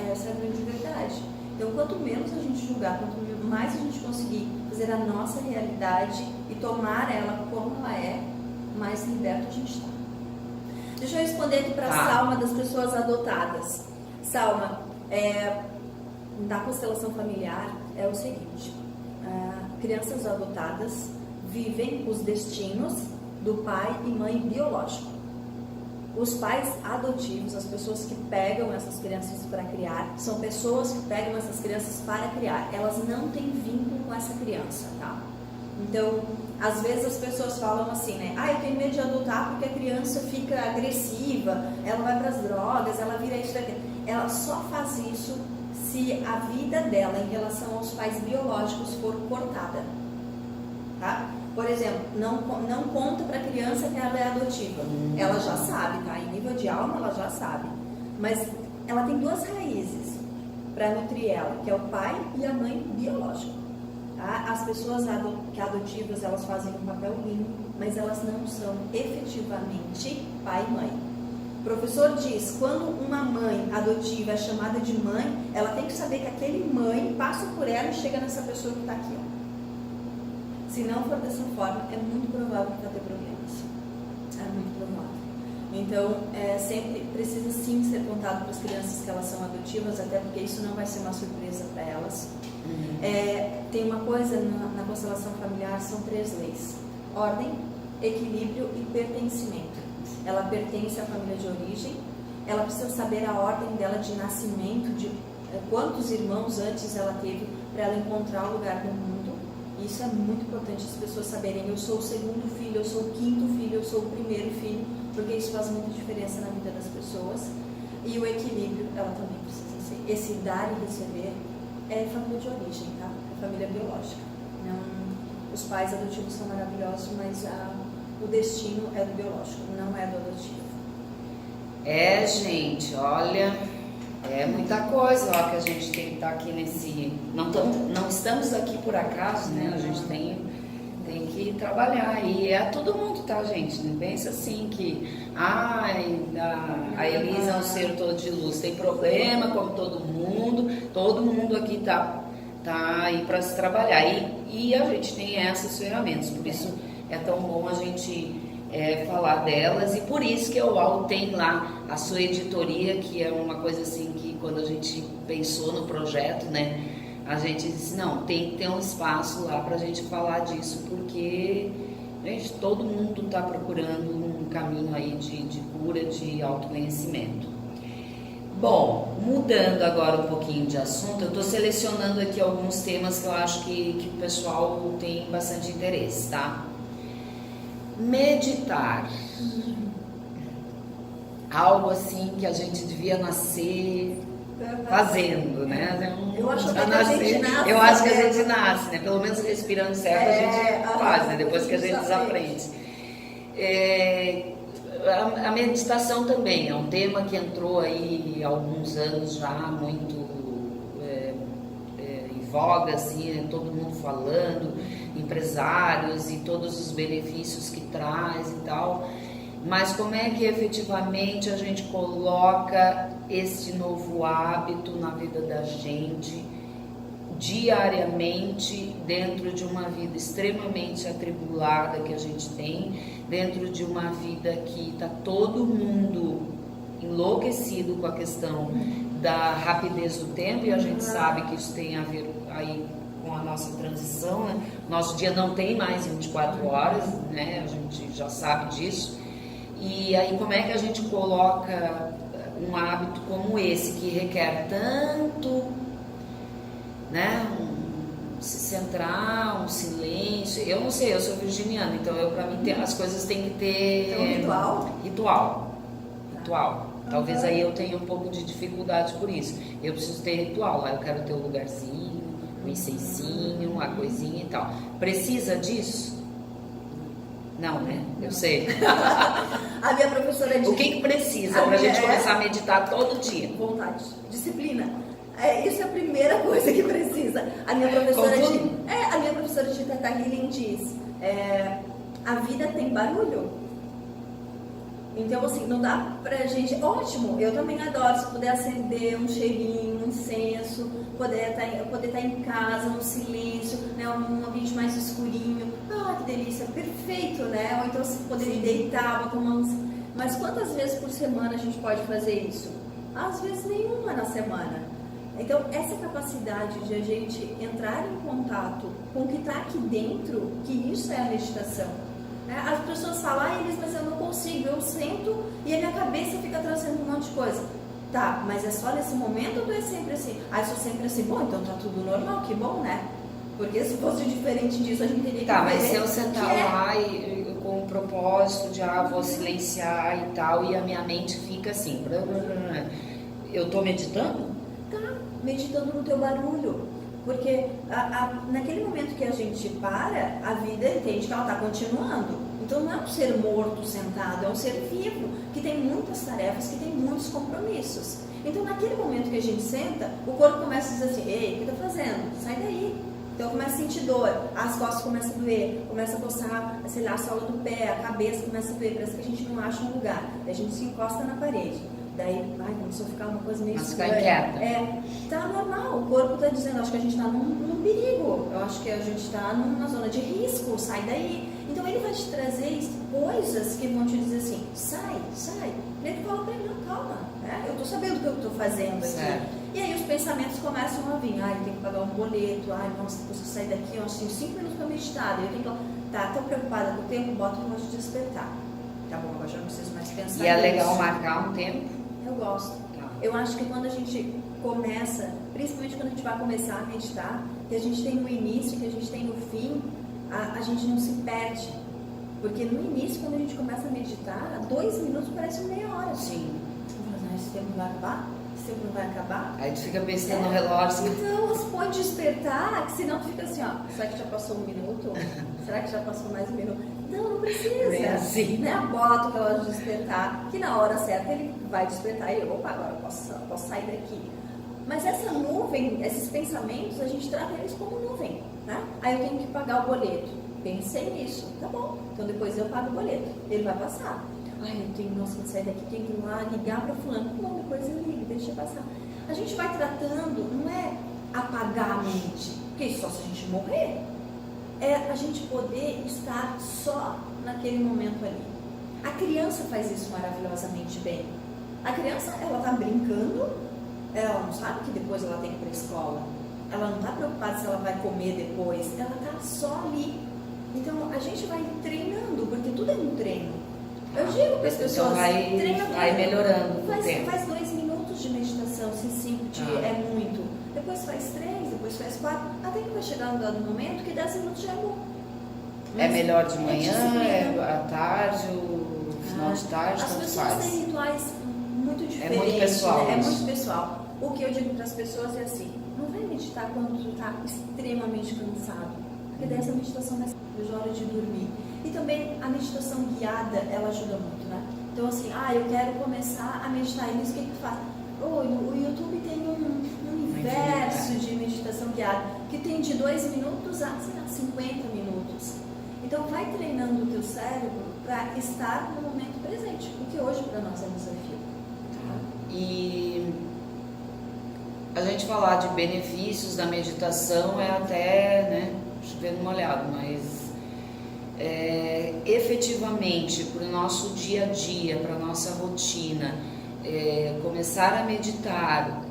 Essa é a grande verdade. Então, quanto menos a gente julgar, quanto mais a gente conseguir fazer a nossa realidade e tomar ela como ela é, mais liberto a gente está. Deixa eu responder aqui para a Salma das pessoas adotadas. Salma, da constelação familiar é o seguinte: crianças adotadas vivem os destinos do pai e mãe biológico. Os pais adotivos, as pessoas que pegam essas crianças para criar, são pessoas que pegam essas crianças para criar. Elas não têm vínculo com essa criança, tá? Então, às vezes as pessoas falam assim, né? Eu tenho medo de adotar porque a criança fica agressiva, ela vai para as drogas, ela vira isso daqui. Ela só faz isso se a vida dela em relação aos pais biológicos for cortada, tá? Por exemplo, não conta para a criança que ela é adotiva. Ela já sabe, tá? Em nível de alma, ela já sabe. Mas ela tem duas raízes para nutrir ela, que é o pai e a mãe biológico. Tá? As pessoas que adotivas, elas fazem um papel lindo, mas elas não são efetivamente pai e mãe. O professor diz, quando uma mãe adotiva é chamada de mãe, ela tem que saber que aquele mãe passa por ela e chega nessa pessoa que está aqui, ó. Se não for dessa forma, é muito provável que vai ter problemas. É muito provável. Então, sempre precisa sim ser contado para as crianças que elas são adotivas, até porque isso não vai ser uma surpresa para elas. Tem uma coisa na constelação familiar, são 3 leis: ordem, equilíbrio e pertencimento. Ela pertence à família de origem, ela precisa saber a ordem dela de nascimento, de quantos irmãos antes ela teve, para ela encontrar o lugar no mundo. Isso é muito importante as pessoas saberem. Eu sou o segundo filho, eu sou o quinto filho, eu sou o primeiro filho, porque isso faz muita diferença na vida das pessoas. E o equilíbrio, ela também precisa ser. Esse dar e receber é família de origem, tá? É família biológica. Não, os pais adotivos são maravilhosos, mas o destino é do biológico, não é do adotivo.
Gente, olha, é muita coisa ó, que a gente tem que estar aqui nesse... Não estamos aqui por acaso, né? A gente tem que trabalhar. E é todo mundo, tá, gente? Não pensa assim que... a Elisa é um ser todo de luz. Tem problema, como todo mundo. Todo mundo aqui tá aí para se trabalhar. E a gente tem essas ferramentas. Por isso é tão bom a gente... falar delas, e por isso que a UAU tem lá a sua editoria, que é uma coisa assim que quando a gente pensou no projeto, né, a gente disse, não, tem que ter um espaço lá pra gente falar disso, porque, gente, todo mundo está procurando um caminho aí de cura, de autoconhecimento. Bom, mudando agora um pouquinho de assunto, eu estou selecionando aqui alguns temas que eu acho que o pessoal tem bastante interesse, tá? Meditar, algo assim que a gente devia nascer fazendo, né?
Eu acho que a gente nasce.
Eu acho que a gente nasce, né? Pelo menos respirando certo a gente faz, né? Depois que a gente desaprende. A meditação também é um tema que entrou aí há alguns anos já, muito em voga, assim, né? Todo mundo falando, empresários e todos os benefícios que traz e tal, mas como é que efetivamente a gente coloca esse novo hábito na vida da gente diariamente, dentro de uma vida extremamente atribulada que a gente tem, dentro de uma vida que está todo mundo enlouquecido com a questão da rapidez do tempo, e a gente sabe que isso tem a ver aí com a nossa transição, né? Nosso dia não tem mais 24 horas, né? A gente já sabe disso. E aí como é que a gente coloca um hábito como esse, que requer tanto, né? se centrar, um silêncio. Eu não sei, eu sou virginiana, então para mim as coisas têm que ter
Então,
ritual. Talvez aí eu tenha um pouco de dificuldade por isso. Eu preciso ter ritual, lá eu quero ter o lugarzinho, o incensinho, a coisinha e tal. Precisa disso? Não, né? Eu sei.
A minha professora disse...
O que precisa pra gente começar a meditar todo dia?
Vontade, disciplina. Isso é a primeira coisa que precisa. A minha professora de Theta Healing diz, a vida tem barulho. Então, assim, não dá pra gente... Ótimo, eu também adoro se puder acender um cheirinho, um incenso, poder estar em casa, no silêncio, né, um ambiente mais escurinho. Ah, que delícia, perfeito, né? Ou então se poder deitar, botar uma... Mas quantas vezes por semana a gente pode fazer isso? Às vezes nenhuma na semana. Então, essa capacidade de a gente entrar em contato com o que está aqui dentro, que isso é a meditação. As pessoas falam, Elis, mas eu não consigo, eu sento e a minha cabeça fica trazendo um monte de coisa. Tá, mas é só nesse momento ou é sempre assim? Eu sou sempre assim, bom, então tá tudo normal, que bom, né? Porque se fosse diferente disso, a gente teria que...
Tá, mas se eu sentar lá e com o propósito de, vou silenciar e tal, e a minha mente fica assim, eu tô meditando?
Tá, meditando no teu barulho. Porque naquele momento que a gente para, a vida entende que ela está continuando. Então não é um ser morto sentado, é um ser vivo, que tem muitas tarefas, que tem muitos compromissos. Então naquele momento que a gente senta, o corpo começa a dizer assim, ei, o que está fazendo? Sai daí. Então começa a sentir dor, as costas começam a doer, começa a coçar, sei lá, a sola do pé, a cabeça começa a doer, parece que a gente não acha um lugar. Daí a gente se encosta na parede. Daí, começou a ficar uma coisa meio
estranha. Mas ficar
inquieta. Tá normal, o corpo tá dizendo, acho que a gente tá num perigo, eu acho que a gente tá numa zona de risco, sai daí. Então ele vai te trazer coisas que vão te dizer assim, sai. E ele fala pra ele, não, calma, eu tô sabendo o que eu tô fazendo aqui.
Certo.
E aí os pensamentos começam a vir, tem que pagar um boleto, nossa, depois que eu sair daqui, eu tenho 5 minutos pra meditar, eu tenho que tô preocupada com o tempo, bota o relógio de despertar. Tá bom, agora já não preciso mais pensar.
E é legal marcar um tempo?
Eu gosto. Eu acho que quando a gente começa, principalmente quando a gente vai começar a meditar, que a gente tem o início, que a gente tem o fim, a gente não se perde. Porque no início, quando a gente começa a meditar, 2 minutos parece meia hora.
Sim.
Esse tempo vai acabar? Esse tempo não vai acabar?
Aí tu fica pensando no relógio.
Então, põe despertar, que senão tu fica assim, será que já passou 1 minuto? Será que já passou mais 1 minuto? Não precisa.
É assim.
Né? Bota o relógio de despertar, que na hora certa ele vai despertar e opa, agora eu posso sair daqui. Mas essa nuvem, esses pensamentos, a gente trata eles como nuvem, né? Aí eu tenho que pagar o boleto. Pensei nisso, tá bom. Então depois eu pago o boleto, ele vai passar. Eu tenho, nossa, que sair daqui, tenho que ir lá ligar para fulano. Bom, depois eu ligo, deixa passar. A gente vai tratando, não é apagar a mente, porque só se a gente morrer. É a gente poder estar só naquele momento ali. A criança faz isso maravilhosamente bem. A criança, ela está brincando, ela não sabe que depois ela tem que ir para a escola. Ela não está preocupada se ela vai comer depois, ela está só ali. Então a gente vai treinando, porque tudo é um treino. Eu digo para as pessoas,
vai melhorando com o tempo.
Faz 2 minutos de meditação, se 5 é muito. Depois faz 3, depois faz 4, até que vai chegar um dado momento que 10 minutos já é bom.
É melhor de manhã, à tarde, o final de tarde,
as pessoas têm rituais muito diferentes.
É muito pessoal.
Né? É muito pessoal. O que eu digo para as pessoas é assim, não vai meditar quando tu está extremamente cansado, porque daí essa meditação vai ser hora de dormir. E também a meditação guiada, ela ajuda muito, né? Então assim, eu quero começar a meditar, e nisso o que tu faz? O YouTube tem um universo de meditação guiada, que tem de 2 minutos a 50 minutos. Então vai treinando o teu cérebro para estar no momento presente, o que hoje para nós é um desafio.
E a gente falar de benefícios da meditação é até, chovendo molhado, mas efetivamente para o nosso dia a dia, para a nossa rotina, começar a meditar,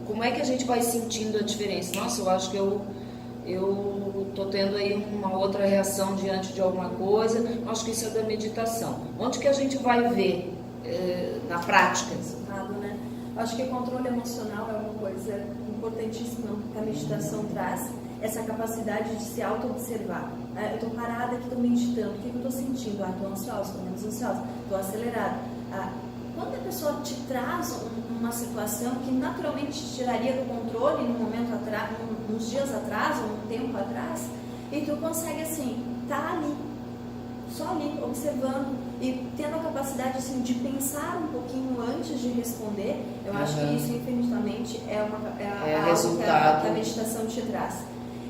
como é que a gente vai sentindo a diferença? Nossa, eu acho que eu tô tendo aí uma outra reação diante de alguma coisa, acho que isso é da meditação. Onde que a gente vai ver na prática?
Né? Acho que o controle emocional é uma coisa importantíssima que a meditação traz, essa capacidade de se auto-observar. Eu estou parada aqui, estou meditando, o que eu estou sentindo? Estou ansiosa, estou menos ansiosa, estou acelerada. Quando a pessoa te traz uma situação que naturalmente te tiraria do controle num momento atrás, uns dias atrás, ou um tempo atrás, e tu consegue assim, tá ali, só ali, observando e tendo a capacidade assim, de pensar um pouquinho antes de responder. Eu acho que isso infinitamente é algo
resultado
que a meditação te traz.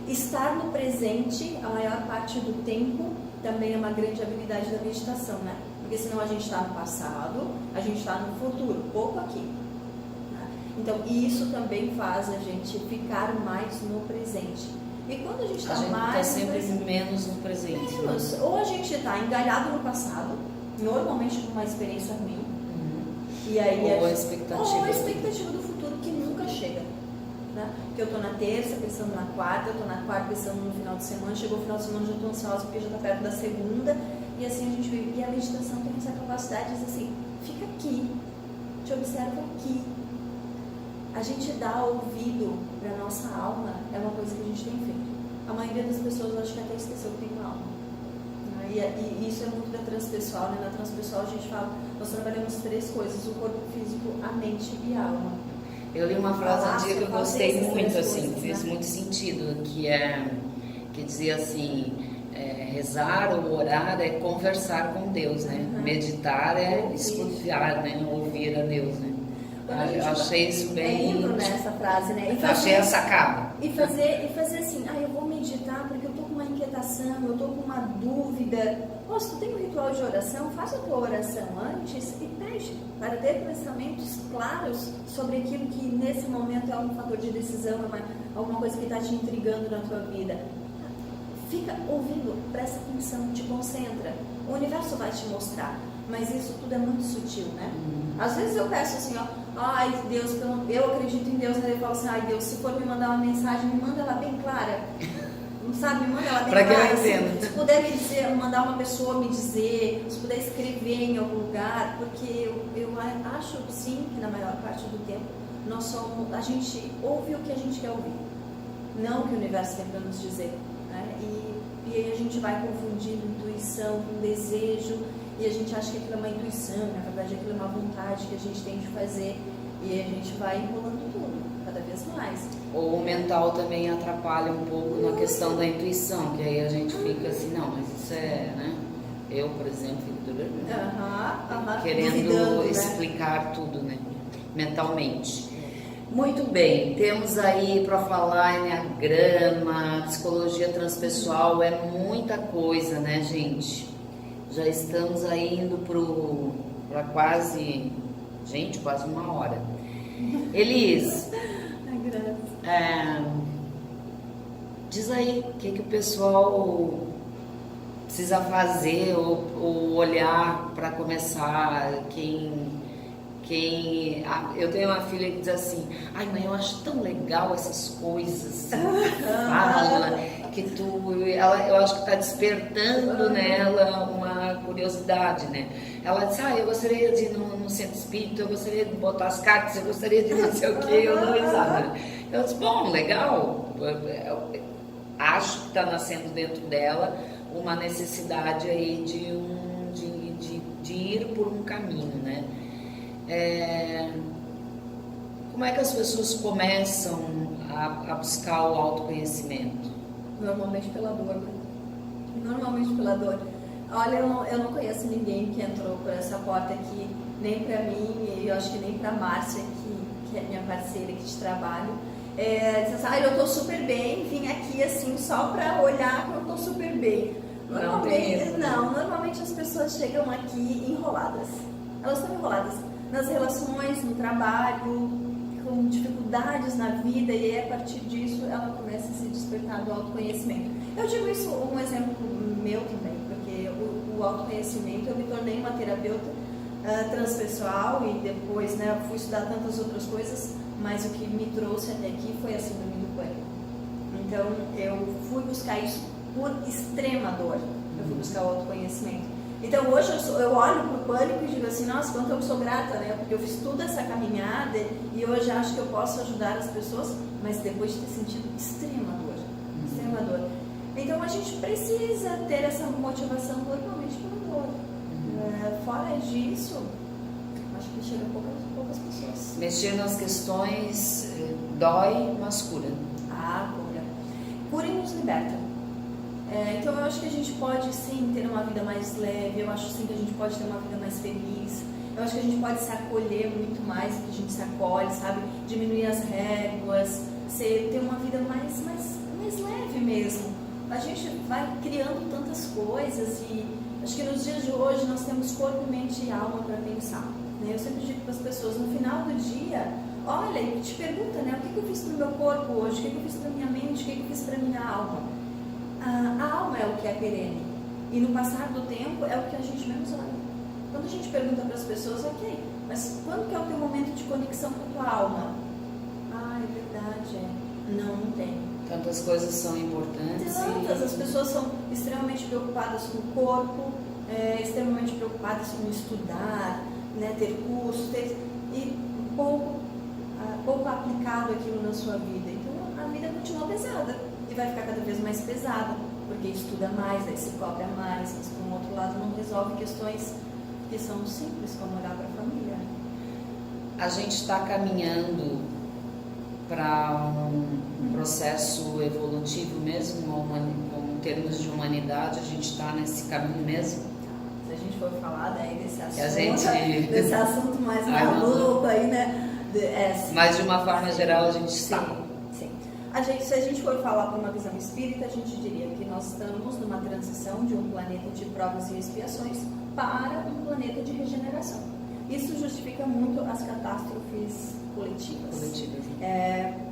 Estar no presente a maior parte do tempo também é uma grande habilidade da meditação, né? Porque senão a gente está no passado, a gente está no futuro, pouco aqui, né? Então isso também faz a gente ficar mais no presente. E quando a gente está mais
sempre menos no presente.
Menos. Né? Ou a gente está engalhado no passado, normalmente com uma experiência ruim, e aí
ou a expectativa
do futuro que nunca chega. Né? Que eu estou na terça pensando na quarta, eu estou na quarta pensando no final de semana, chegou o final de semana já estou ansiosa porque já está perto da segunda, e assim a gente vive. E a meditação tem essa capacidade de dizer assim, fica aqui, te observa aqui. A gente dá ouvido para a nossa alma é uma coisa que a gente tem feito. A maioria das pessoas acho que até esqueceu que tem uma alma. E isso é muito da transpessoal, né? Na transpessoal a gente fala, nós trabalhamos 3 coisas, o corpo físico, a mente e a alma.
Eu li uma frase um dia que eu gostei muito, assim,
coisas,
fez
né?
muito sentido, que dizia assim, rezar ou orar é conversar com Deus, né? Meditar é escutar, né? Ouvir a Deus, né? Eu achei isso bem...
É lindo, né, essa frase, né?
Achei a sacada.
E fazer assim, eu vou meditar porque eu tô com uma inquietação, eu tô com uma dúvida. Se tu tem um ritual de oração, faça a tua oração antes e pede para ter pensamentos claros sobre aquilo que nesse momento é um fator de decisão, alguma coisa que está te intrigando na tua vida. Fica ouvindo, presta atenção, te concentra. O universo vai te mostrar, mas isso tudo é muito sutil, né? Às vezes eu peço assim, ai Deus, eu acredito em Deus, aí eu falo assim, ai Deus, se for me mandar uma mensagem, me manda ela bem clara. Não sabe, me manda ela bem clara. Se puder me dizer, mandar uma pessoa me dizer, se puder escrever em algum lugar, porque eu acho sim que na maior parte do tempo a gente ouve o que a gente quer ouvir, não o que o universo tem para nos dizer, né? E aí a gente vai confundindo intuição com desejo, e a gente acha que aquilo é uma intuição, na verdade aquilo é uma vontade que a gente tem de fazer, e a gente vai enrolando tudo, cada vez mais.
Ou o mental também atrapalha um pouco na questão da intuição, que aí a gente fica assim, não, mas isso né? Eu, por exemplo, fico querendo explicar tudo, né? Mentalmente. Muito bem, temos aí para falar enneagrama, psicologia transpessoal, é muita coisa, né, gente? Já estamos aí indo para quase 1 hora. Elis, diz aí o que o pessoal precisa fazer ou olhar para começar. Eu tenho uma filha que diz assim, ai mãe, eu acho tão legal essas coisas assim, fala, eu acho que está despertando nela uma curiosidade, né? Ela diz, eu gostaria de ir no centro espírita, eu gostaria de botar as cartas, eu gostaria de não sei o que, eu não exato. Eu disse, bom, legal, eu acho que está nascendo dentro dela uma necessidade aí de ir por um caminho, né? Como é que as pessoas começam a buscar o autoconhecimento?
Normalmente pela dor, né? Normalmente pela dor. Olha, eu não conheço ninguém que entrou por essa porta aqui, nem pra mim, e eu acho que nem pra Márcia, que é minha parceira aqui de trabalho. Diz assim, eu tô super bem, vim aqui assim só pra olhar que eu tô super bem. Normalmente as pessoas chegam aqui enroladas. Elas estão enroladas nas relações, no trabalho, com dificuldades na vida, e aí a partir disso ela começa a se despertar do autoconhecimento. Eu digo isso um exemplo meu também, porque o autoconhecimento, eu me tornei uma terapeuta transpessoal e depois fui estudar tantas outras coisas, mas o que me trouxe até aqui foi a síndrome do pânico. Então eu fui buscar isso por extrema dor, eu fui buscar o autoconhecimento. Então hoje eu olho para o pânico e digo assim, nossa, quanto eu sou grata, né? Porque eu fiz toda essa caminhada e hoje acho que eu posso ajudar as pessoas, mas depois de ter sentido extrema dor, extrema dor. Então a gente precisa ter essa motivação normalmente pela dor. Fora disso, acho que chega poucas pessoas.
Mexer nas questões dói, mas cura.
Cura. Cura e nos liberta. Então eu acho que a gente pode sim ter uma vida mais leve, eu acho sim que a gente pode ter uma vida mais feliz, eu acho que a gente pode se acolher muito mais do que a gente se acolhe, sabe? Diminuir as réguas, ter uma vida mais leve mesmo. A gente vai criando tantas coisas e acho que nos dias de hoje nós temos corpo, mente e alma para pensar. Né? Eu sempre digo para as pessoas, no final do dia, olha e te pergunta, né? O que eu fiz para o meu corpo hoje, o que eu fiz para a minha mente, o que eu fiz para a minha alma. A alma é o que é perene e no passar do tempo é o que a gente menos olha. Quando a gente pergunta para as pessoas, ok, mas quando que é o teu momento de conexão com a tua alma? É verdade, não tem.
Tantas coisas são importantes.
As pessoas são extremamente preocupadas com o corpo, extremamente preocupadas com estudar, né, ter curso, e pouco aplicado aquilo na sua vida. Então a vida continua pesada. E vai ficar cada vez mais pesada, porque estuda mais, aí se cobra mais, mas por um outro lado não resolve questões que são simples, como olhar para a família.
A gente está caminhando para um processo evolutivo mesmo, em termos de humanidade, a gente está nesse caminho mesmo.
Se a gente for falar daí desse
assunto,
desse assunto mais maluco aí, né?
Mas de uma forma geral a gente está.
Se a gente for falar por uma visão espírita, a gente diria que nós estamos numa transição de um planeta de provas e expiações para um planeta de regeneração. Isso justifica muito as catástrofes coletivas.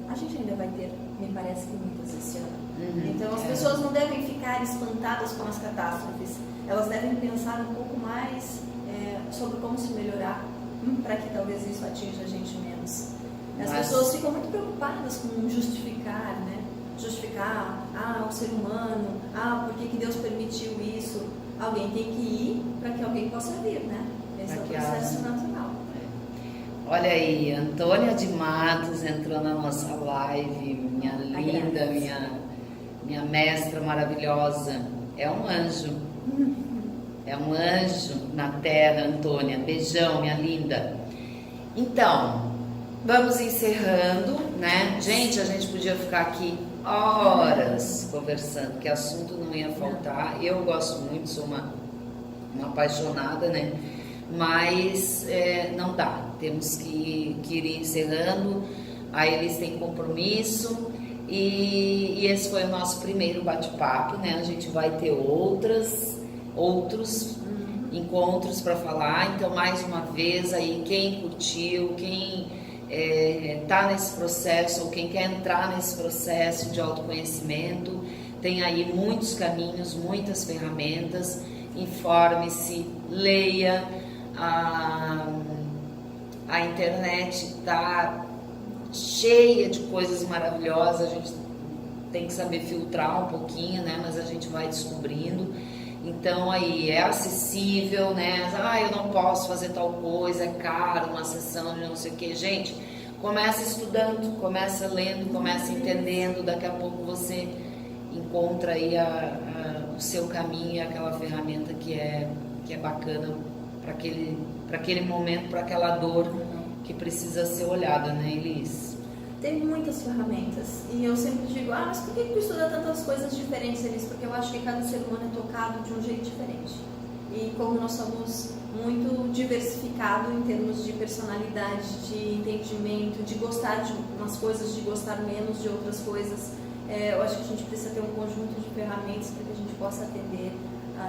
A gente ainda vai ter, me parece que muitas esse ano. Então as pessoas não devem ficar espantadas com as catástrofes, elas devem pensar um pouco mais sobre como se melhorar para que talvez isso atinja a gente menos. As pessoas ficam muito preocupadas com justificar, né? Justificar, o ser humano, por que Deus permitiu isso? Alguém tem que ir para que alguém possa vir, né? Esse é o processo natural.
Olha aí, Antônia de Matos entrou na nossa live, minha linda, minha mestra maravilhosa. É um anjo. É um anjo na terra, Antônia. Beijão, minha linda. Então, vamos encerrando, né? Gente, a gente podia ficar aqui horas conversando, que assunto não ia faltar. Eu gosto muito, sou uma apaixonada, né? Mas não dá, temos que ir encerrando. Aí eles têm compromisso e esse foi o nosso primeiro bate-papo, né? A gente vai ter outros encontros para falar. Então, mais uma vez aí, quem curtiu, quem está nesse processo ou quem quer entrar nesse processo de autoconhecimento, tem aí muitos caminhos, muitas ferramentas. Informe-se, leia. A internet está cheia de coisas maravilhosas, a gente tem que saber filtrar um pouquinho, né? Mas a gente vai descobrindo. Então aí é acessível, né? Eu não posso fazer tal coisa, é caro, uma sessão de não sei o que. Gente, começa estudando, começa lendo, começa entendendo, daqui a pouco você encontra aí o seu caminho, aquela ferramenta que é bacana para aquele momento, para aquela dor que precisa ser olhada, né, Elis?
Tem muitas ferramentas e eu sempre digo, mas por que tu estuda tantas coisas diferentes, Elis? Porque eu acho que cada ser humano é tocado de um jeito diferente. E como nós somos muito diversificados em termos de personalidade, de entendimento, de gostar de umas coisas, de gostar menos de outras coisas, eu acho que a gente precisa ter um conjunto de ferramentas para que a gente possa atender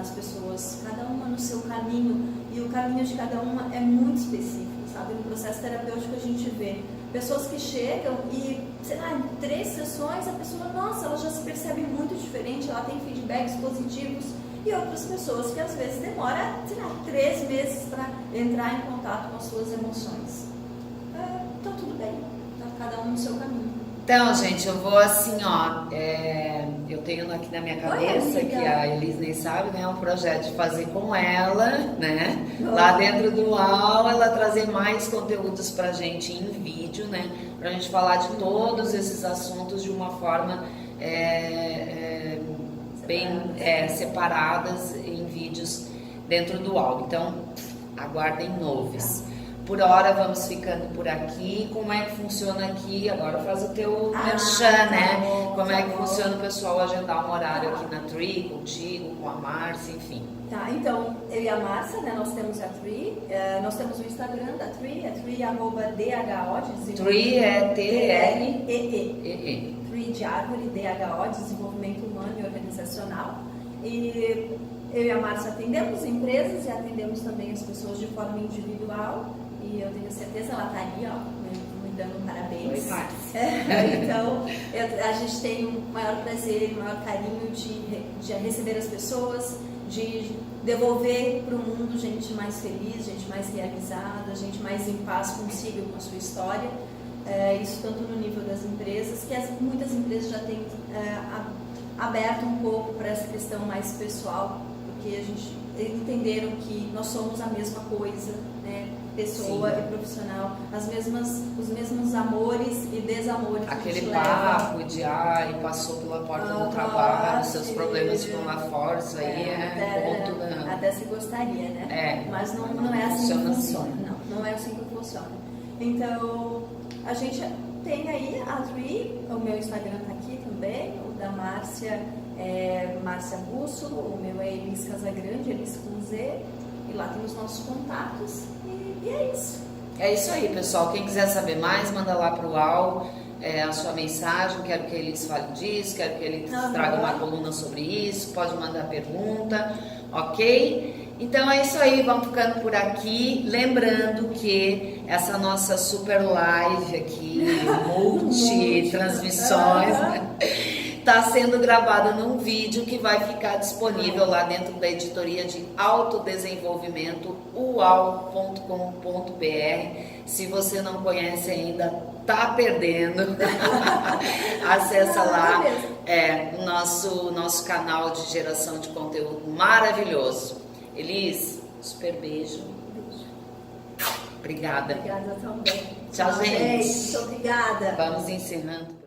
as pessoas, cada uma no seu caminho, e o caminho de cada uma é muito específico, sabe? No processo terapêutico a gente vê pessoas que chegam e, sei lá, em 3 sessões a pessoa, ela já se percebe muito diferente, ela tem feedbacks positivos, e outras pessoas que às vezes demora, 3 meses para entrar em contato com as suas emoções. Então tudo bem, tá cada um no seu caminho.
Então, gente, eu vou assim, ó, eu tenho aqui na minha cabeça,
amiga.
que a Elis nem sabe, né, um projeto de fazer com ela, né, lá dentro do UAU, ela trazer mais conteúdos pra gente em vídeo, né, pra gente falar de todos esses assuntos de uma forma bem separadas em vídeos dentro do UAU. Então, aguardem noves. Por hora vamos ficando por aqui. Como é que funciona aqui? Agora faz o teu merchan, né?
Bom,
Como é que
bom.
funciona o pessoal agendar um horário aqui na Tree, contigo, com a Márcia, enfim.
Tá, então, eu e a Márcia, né, nós temos a Tree, nós temos o Instagram da Tree, é tree@dho,
Tree é
T-R-E-E. Tree de árvore, DHO, Desenvolvimento Humano e Organizacional. E eu e a Márcia atendemos empresas e atendemos também as pessoas de forma individual. E eu tenho certeza, ela está ali, ó, me dando parabéns.
Oi, Márcia.
Então, a gente tem um maior prazer, um maior carinho de receber as pessoas, de devolver para o mundo gente mais feliz, gente mais realizada, gente mais em paz consigo e com a sua história. Isso tanto no nível das empresas, que muitas empresas já têm aberto um pouco para essa questão mais pessoal, porque eles entenderam que nós somos a mesma coisa, né? Pessoa
Sim.
e profissional, os mesmos amores e desamores.
Aquele
que a gente
papo
leva.
de passou pela porta do trabalho, seus
sim.
problemas ficam lá fora, isso aí ponto da...
Até se gostaria, né? Mas não é assim que funciona. Não é assim que funciona. Então, a gente tem aí a Tree, o meu Instagram tá aqui também, o da Márcia é Márcia Russo, o meu é Elis Casagrande, Elis com Z, e lá tem os nossos contatos, e é isso.
É isso aí, pessoal. Quem quiser saber mais, manda lá pro UAU a sua mensagem. Quero que eles falem disso, quero que eles tragam uma coluna sobre isso. Pode mandar pergunta, ok? Então é isso aí, vamos ficando por aqui. Lembrando que essa nossa super live aqui, multi-transmissões, está sendo gravada num vídeo que vai ficar disponível lá dentro da editoria de autodesenvolvimento uau.com.br. Se você não conhece ainda, tá perdendo. Acessa lá o nosso canal de geração de conteúdo maravilhoso. Elis, super beijo. Obrigada.
Obrigada também.
Tchau, gente.
Muito obrigada.
Vamos encerrando.